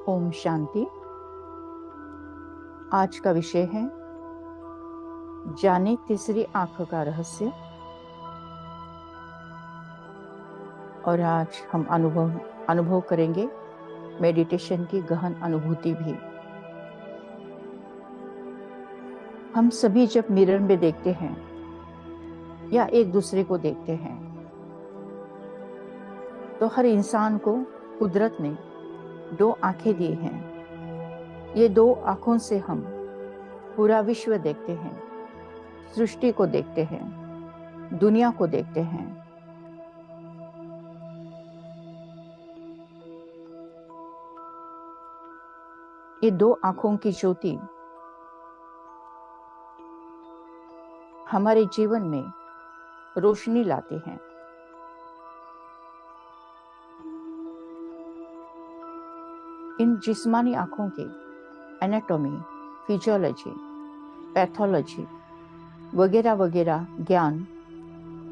ओम शांति। आज का विषय है जाने तीसरी आंख का रहस्य। और आज हम अनुभव करेंगे मेडिटेशन की गहन अनुभूति भी। हम सभी जब मिरर में देखते हैं या एक दूसरे को देखते हैं तो हर इंसान को कुदरत ने 2 आंखें दी हैं। ये 2 आंखों से हम पूरा विश्व देखते हैं, सृष्टि को देखते हैं, दुनिया को देखते हैं। ये 2 आंखों की ज्योति हमारे जीवन में रोशनी लाती हैं। इन जिस्मानी आंखों की एनाटॉमी, फिजियोलॉजी, पैथोलॉजी वगैरह वगैरह ज्ञान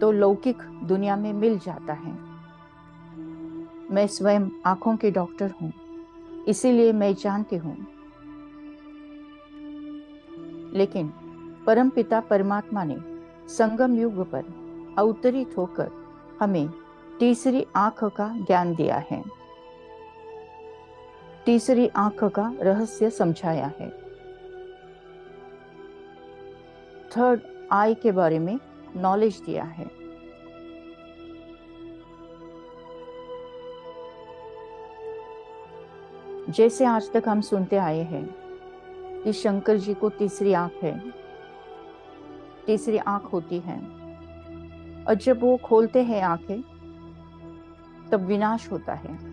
तो लौकिक दुनिया में मिल जाता है। मैं स्वयं आंखों के डॉक्टर हूँ, इसीलिए मैं जानती हूँ। लेकिन परमपिता परमात्मा ने संगम युग पर अवतरित होकर हमें तीसरी आंख का ज्ञान दिया है, तीसरी आंख का रहस्य समझाया है। थर्ड आई के बारे में नॉलेज दिया है। जैसे आज तक हम सुनते आए हैं कि शंकर जी को तीसरी आंख है, तीसरी आंख होती है, और जब वो खोलते हैं आंखें तब विनाश होता है।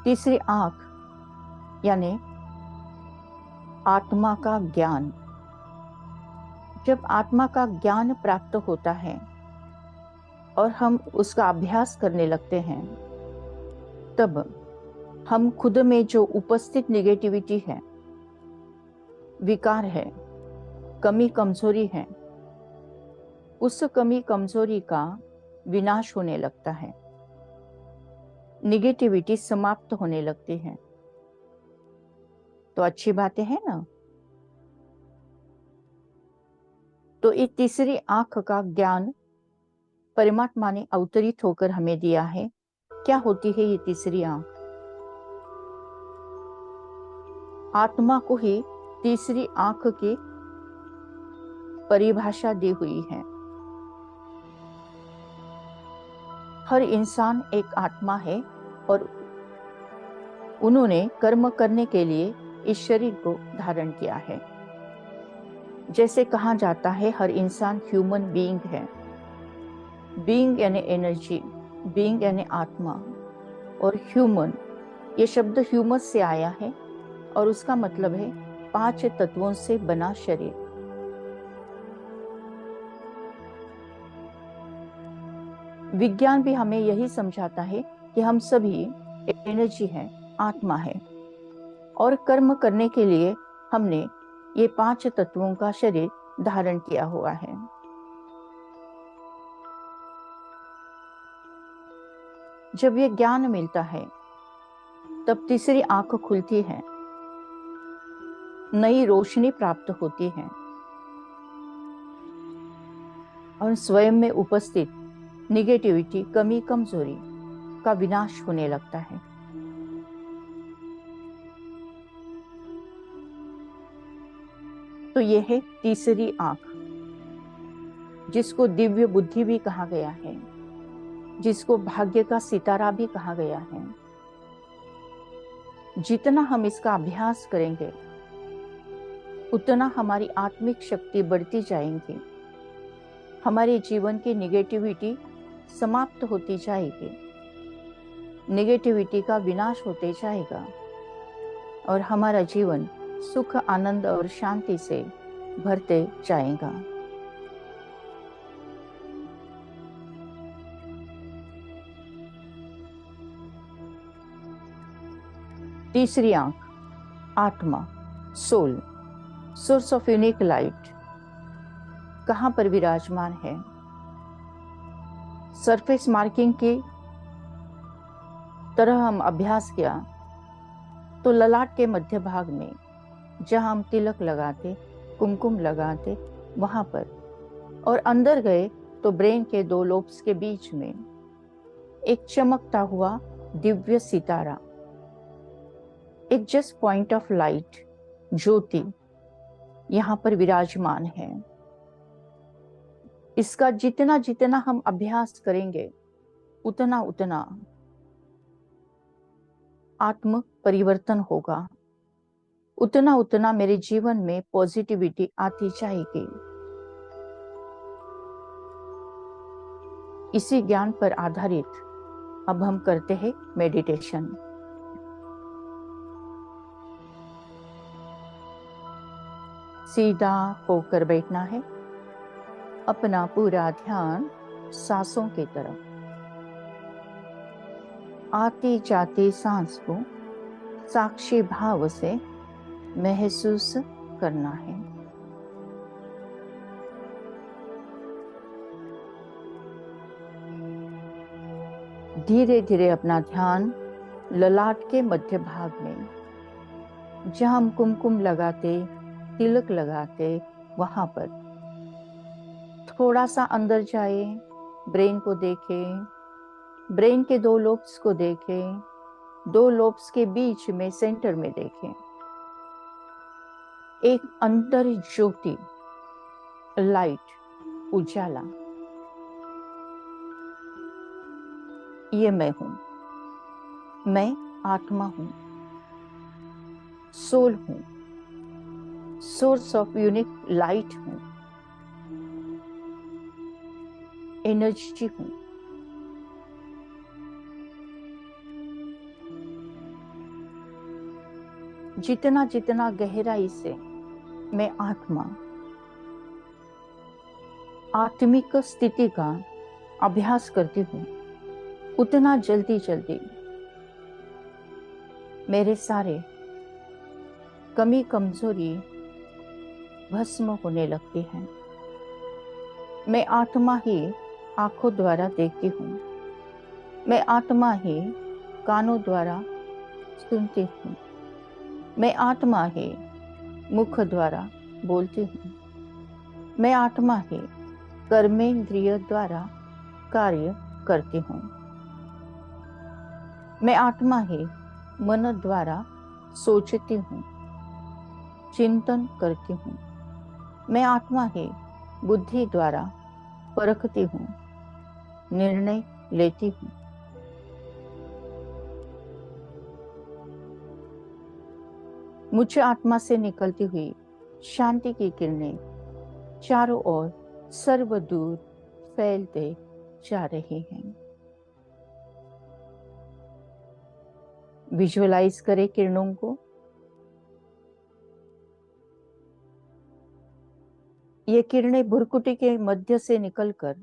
तीसरी आंख यानी आत्मा का ज्ञान। जब आत्मा का ज्ञान प्राप्त होता है और हम उसका अभ्यास करने लगते हैं, तब हम खुद में जो उपस्थित नेगेटिविटी है, विकार है, कमी कमजोरी है, उस कमी कमजोरी का विनाश होने लगता है, निगेटिविटी समाप्त होने लगती है। तो अच्छी बातें हैं ना। तो ये तीसरी आंख का ज्ञान परमात्मा ने अवतरित होकर हमें दिया है। क्या होती है ये तीसरी आंख? आत्मा को ही तीसरी आंख की परिभाषा दी हुई है। हर इंसान एक आत्मा है और उन्होंने कर्म करने के लिए इस शरीर को धारण किया है। जैसे कहा जाता है हर इंसान ह्यूमन बीइंग है। बीइंग यानी एनर्जी, बीइंग यानी आत्मा, और ह्यूमन, ये शब्द ह्यूमस से आया है और उसका मतलब है 5 तत्वों से बना शरीर। विज्ञान भी हमें यही समझाता है कि हम सभी एनर्जी हैं, आत्मा है, और कर्म करने के लिए हमने ये 5 तत्वों का शरीर धारण किया हुआ है। जब ये ज्ञान मिलता है तब तीसरी आंख खुलती है, नई रोशनी प्राप्त होती है और स्वयं में उपस्थित निगेटिविटी, कमी, कमजोरी का विनाश होने लगता है। तो यह है तीसरी आंख, जिसको दिव्य बुद्धि भी कहा गया है, जिसको भाग्य का सितारा भी कहा गया है। जितना हम इसका अभ्यास करेंगे उतना हमारी आत्मिक शक्ति बढ़ती जाएगी, हमारे जीवन की निगेटिविटी समाप्त होती जाएगी, निगेटिविटी का विनाश होते जाएगा और हमारा जीवन सुख, आनंद और शांति से भरते जाएगा। तीसरी आंख, आत्मा, soul, source of unique light, कहां पर विराजमान है? सरफेस मार्किंग की तरह हम अभ्यास किया तो ललाट के मध्य भाग में, जहां हम तिलक लगाते, कुमकुम लगाते, वहां पर, और अंदर गए तो ब्रेन के 2 लोब्स के बीच में एक चमकता हुआ दिव्य सितारा, एक जस्ट पॉइंट ऑफ लाइट, ज्योति यहां पर विराजमान है। इसका जितना जितना हम अभ्यास करेंगे उतना उतना आत्म परिवर्तन होगा, उतना उतना मेरे जीवन में पॉजिटिविटी आती जाएगी। इसी ज्ञान पर आधारित अब हम करते हैं मेडिटेशन। सीधा होकर बैठना है, अपना पूरा ध्यान सांसों की तरफ, आती जाती सांस को साक्षी भाव से महसूस करना है। धीरे धीरे अपना ध्यान ललाट के मध्य भाग में, जहां हम कुमकुम लगाते, तिलक लगाते, वहां पर थोड़ा सा अंदर जाए, ब्रेन को देखें, ब्रेन के 2 लोब्स को देखें, 2 लोब्स के बीच में सेंटर में देखें एक अंतर ज्योति, लाइट, उजाला। ये मैं हूं, मैं आत्मा हूं, सोल हूं, सोर्स ऑफ यूनिक लाइट हूं, एनर्जी हूं। जितना जितना गहराई से मैं आत्मा, आत्मिक स्थिति का अभ्यास करती हूं, उतना जल्दी जल्दी मेरे सारे कमी, कमजोरी भस्म होने लगती है। मैं आत्मा ही आंखों द्वारा देखती हूँ, मैं आत्मा ही कानों द्वारा सुनती हूँ, मैं आत्मा ही मुख द्वारा बोलती हूँ, मैं आत्मा ही कर्मेंद्रिय द्वारा कार्य करती हूँ, मैं आत्मा ही मन द्वारा सोचती हूँ, चिंतन करती हूँ, मैं आत्मा ही बुद्धि द्वारा परखती हूँ, निर्णय लेती हूँ। मुझ आत्मा से निकलती हुई शांति की किरणें चारों ओर सर्वदूर फैलते जा रहे हैं। विजुअलाइज करें किरणों को। ये किरणें भुरकुटी के मध्य से निकलकर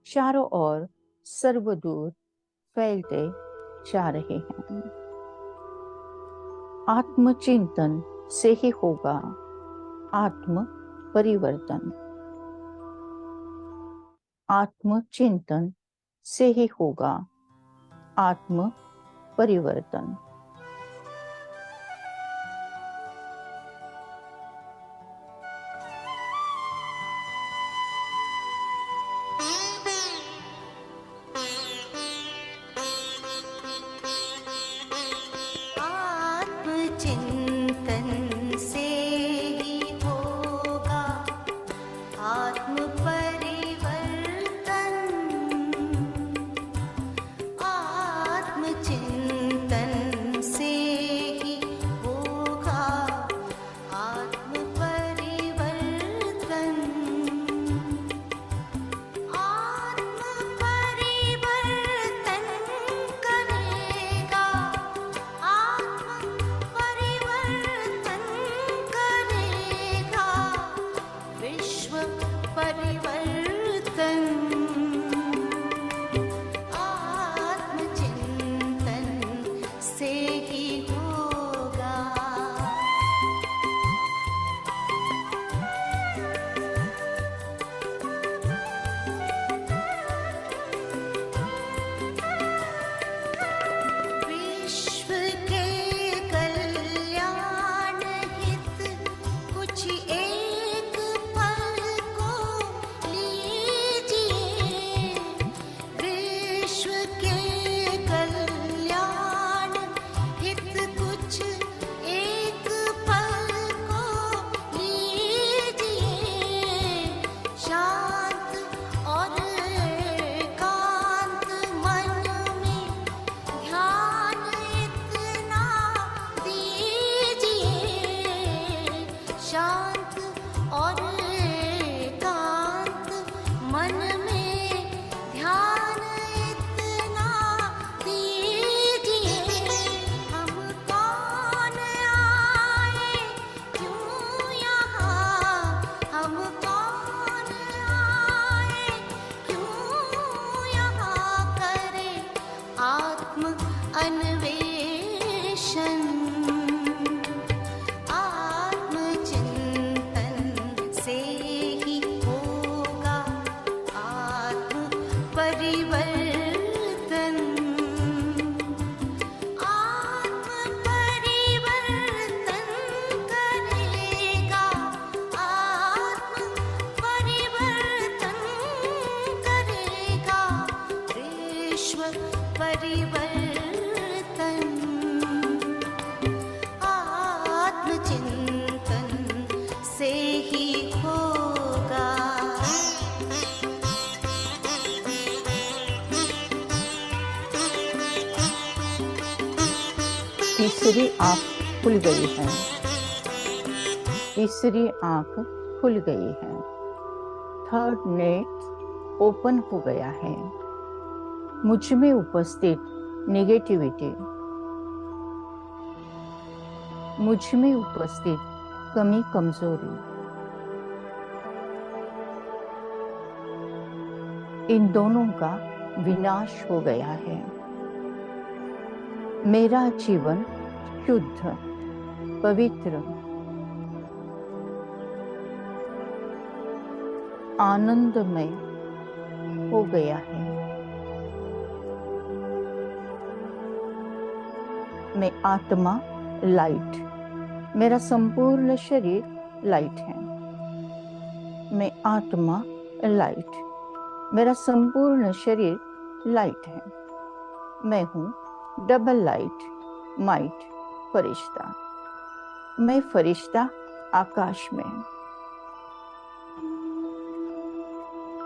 चारों ओर सर्वदूर फैलते जा रहे हैं। आत्मचिंतन से ही होगा आत्म परिवर्तन। आत्मचिंतन से ही होगा आत्म परिवर्तन। तीसरी आंख खुल गई है। तीसरी आंख खुल गई है। थर्ड नेट ओपन हो गया है। मुझ में उपस्थित नेगेटिविटी, मुझ में उपस्थित कमी कमजोरी, इन दोनों का विनाश हो गया है। मेरा जीवन शुद्ध, पवित्र, आनंदमय हो गया है। मैं आत्मा लाइट, मेरा संपूर्ण शरीर लाइट है। मैं आत्मा लाइट, मेरा संपूर्ण शरीर लाइट है। मैं हूँ डबल लाइट, माइट, फरिश्ता। मैं फरिश्ता आकाश में,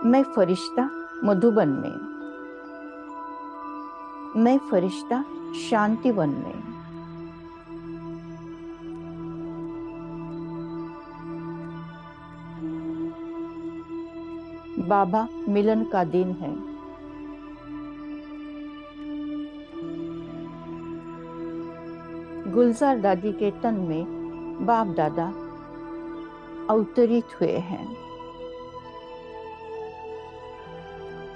मैं फरिश्ता मधुबन में, मैं फरिश्ता शांतिवन में। बाबा मिलन का दिन है। गुलजार दादी के तन में बाप दादा अवतरित हुए हैं।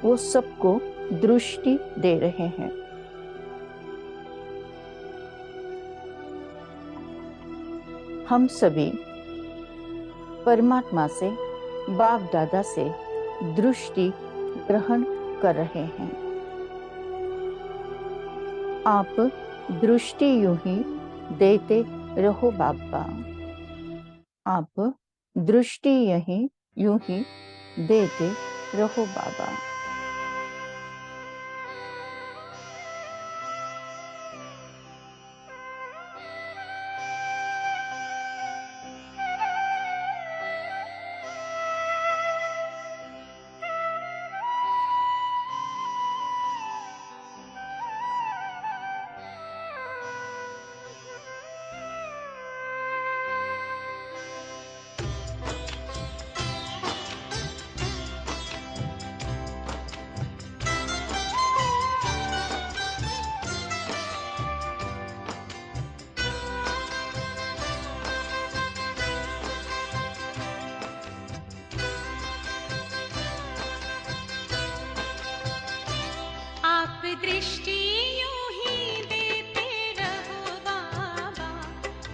वो सबको दृष्टि दे रहे हैं। हम सभी परमात्मा से, बाप दादा से दृष्टि ग्रहण कर रहे हैं। आप दृष्टि यूं ही देते रहो बाबा। आप दृष्टि यूं ही देते रहो बाबा। दृष्टि यूं ही देते रहो बाबा,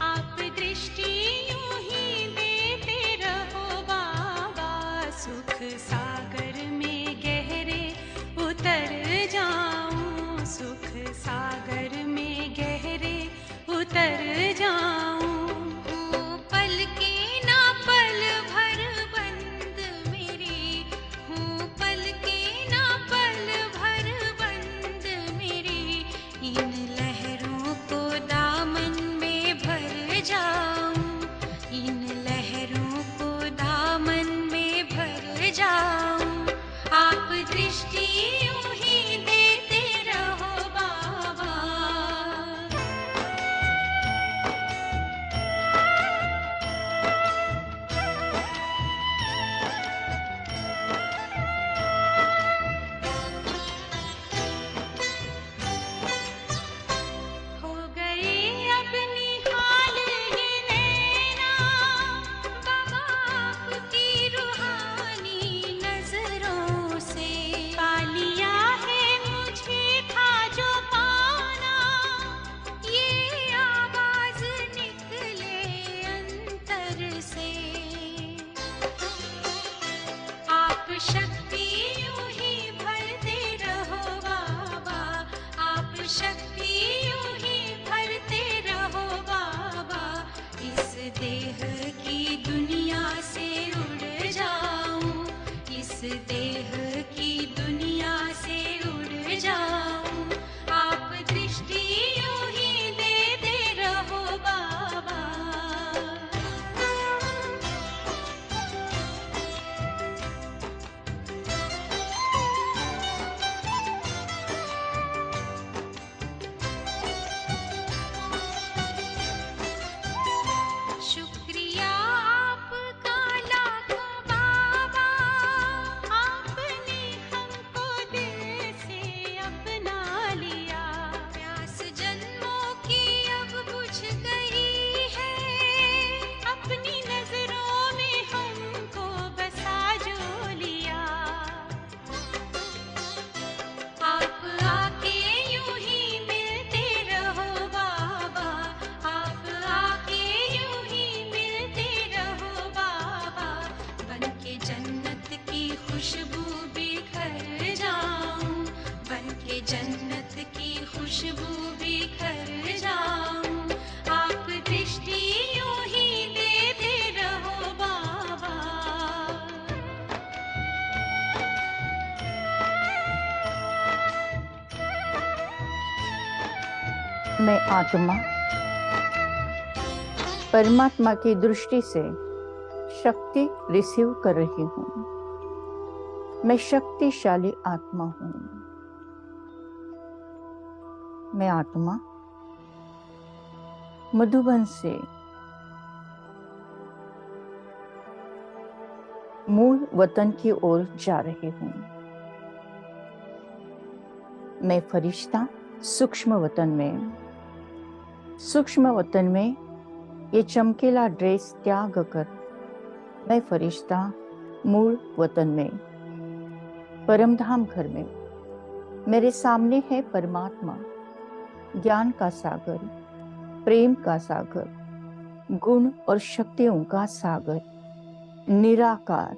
आप दृष्टि यूं ही देते रहो बाबा। सुख सागर में गहरे उतर जाऊं, सुख सागर में गहरे उतर जाऊं। पल के ना पल भर बंद मेरी हूँ, पल के ना पल भर बंद मेरी। इन लहरों को दामन में भर जाऊं, इन लहरों को दामन में भर जाऊं। आप दृष्टि यूं ही देते रहो बाबा। हो गए अपनी हाल ये नैना, बाबा आपकी रूहानी नजरों से। पा लिया है मुझे था जो पाना, ये आवाज निकले अंतर से। आप शक्ति यूं ही भरते रहो बाबा, आप शक्ति यूं ही भरते रहो बाबा। इस देह की दुनिया से उड़ जाऊं, इस देह की दुनिया से उड़ जाऊं। आप दृष्टि यूं ही देते रहो बाबा। शुक्रिया आपका लाखों बाबा, आपने हमको दिल से अपना लिया। प्यास जन्मों की अब बुझ गई है, अपनी नजरों में हमको बसा जो लिया। आप आके यूं ही मिलते रहो बाबा, आप आके यूं ही मिलते रहो बाबा। बनके जन्नत की खुशबू बिखर जाऊं, बनके जन्नत की खुशबू बिखर जाऊं। आप दृष्टि यूं ही देते रहो बाबा। मैं आत्मा परमात्मा की दृष्टि से शक्ति रिसीव कर रही हूँ। मैं शक्तिशाली आत्मा हूँ। मैं आत्मा मधुबन से मूल वतन की ओर जा रही हूँ। मैं फरिश्ता सूक्ष्म वतन में ये चमकीला ड्रेस त्याग कर मैं फरिश्ता मूल वतन में, परमधाम घर में। मेरे सामने है परमात्मा, ज्ञान का सागर, प्रेम का सागर, गुण और शक्तियों का सागर, निराकार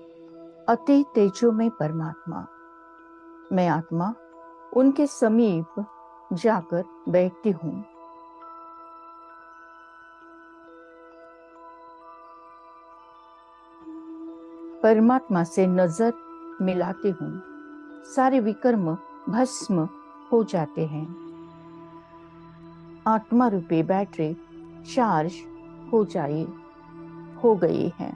अति तेजोमय परमात्मा। मैं आत्मा उनके समीप जाकर बैठती हूँ। परमात्मा से नजर मिलाती हूँ, सारे विकर्म भस्म हो जाते हैं। आत्मा रूपी बैटरी चार्ज हो गई है।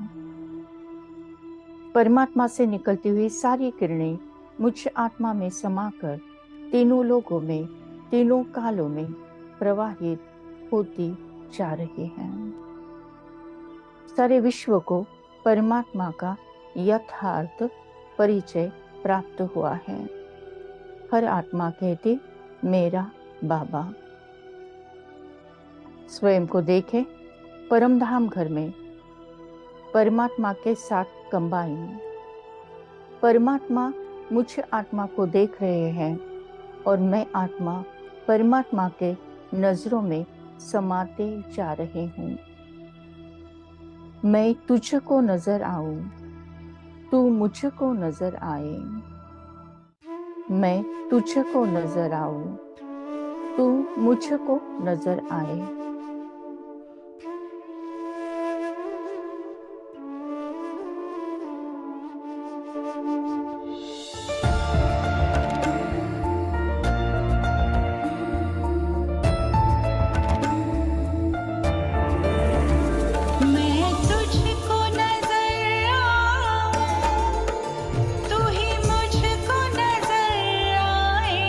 परमात्मा से निकलती हुई सारी किरणें मुझ आत्मा में समाकर तीनों लोकों में, तीनों कालों में प्रवाहित होती जा रही हैं। सारे विश्व को परमात्मा का यथार्थ परिचय प्राप्त हुआ है। हर आत्मा कहती मेरा बाबा। स्वयं को देखे परमधाम घर में परमात्मा के साथ कंबाइन। परमात्मा मुझ आत्मा को देख रहे हैं और मैं आत्मा परमात्मा के नजरों में समाते जा रही हूँ। मैं तुझको नजर आऊं, तू मुझको नजर आए। मैं तुझको नजर आऊं, तू मुझको नजर आए। मैं तुझको नजर आऊं, तू ही मुझको नजर आए।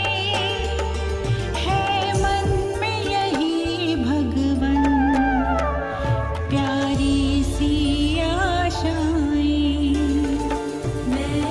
है मन में यही भगवन प्यारी सी आशाएं। मैं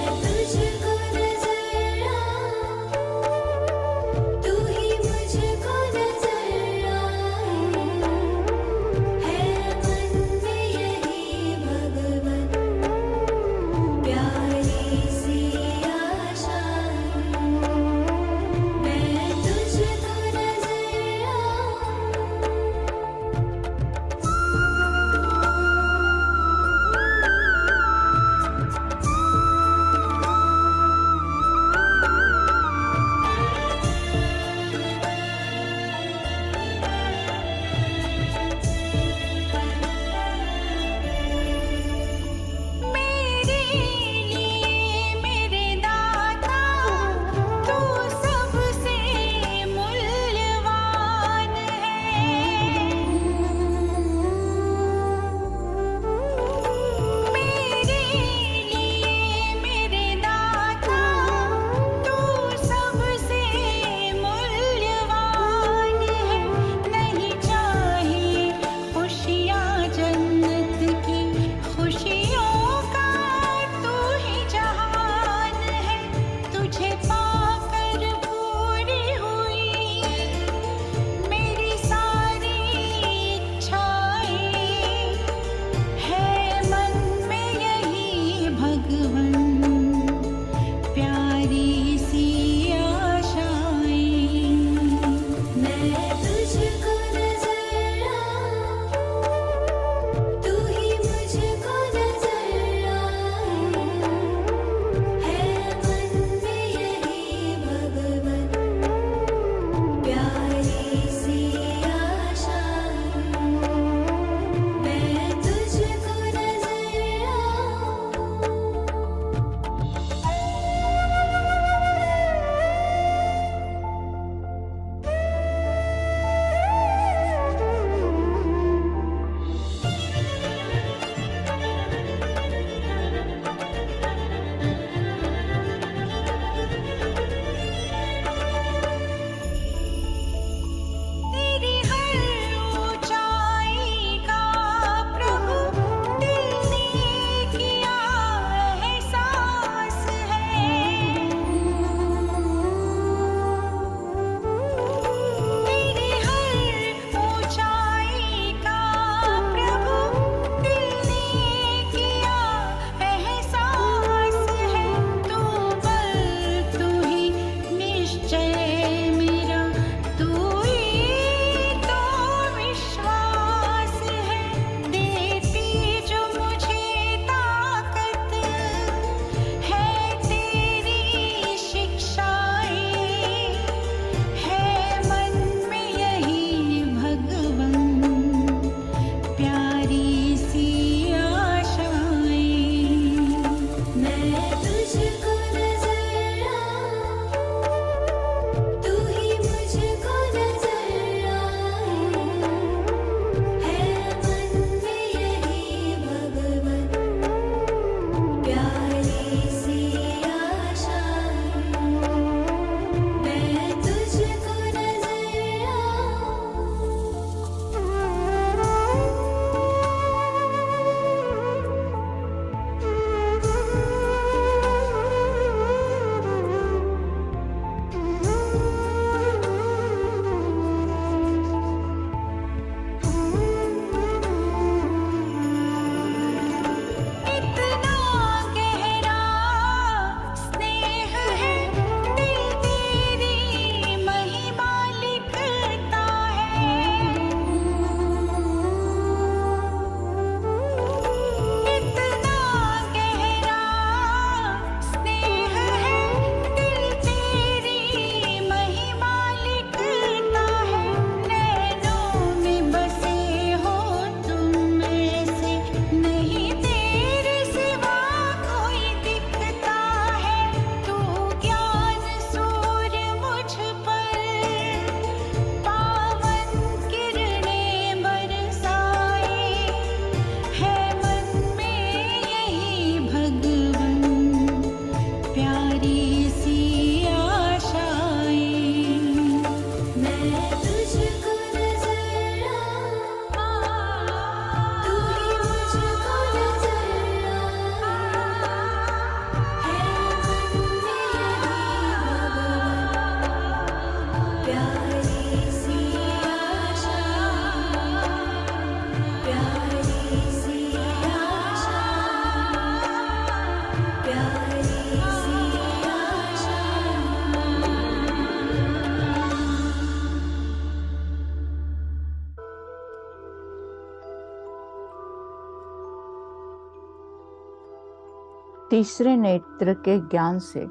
तीसरे नेत्र के ज्ञान से,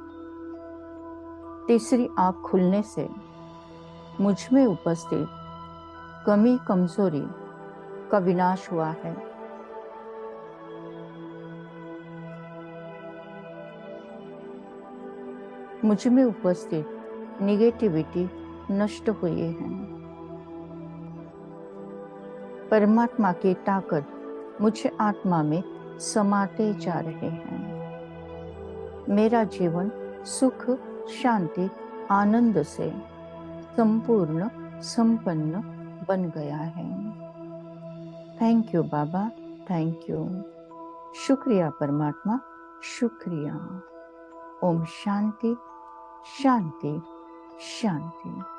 तीसरी आंख खुलने से मुझ में उपस्थित कमी कमजोरी का विनाश हुआ है। मुझ में उपस्थित निगेटिविटी नष्ट हुई है। परमात्मा की ताकत मुझे आत्मा में समाते जा रहे हैं। मेरा जीवन सुख, शांति, आनंद से संपूर्ण संपन्न बन गया है। Thank you Baba, thank you. शुक्रिया परमात्मा, शुक्रिया। ओम शांति शांति शांति।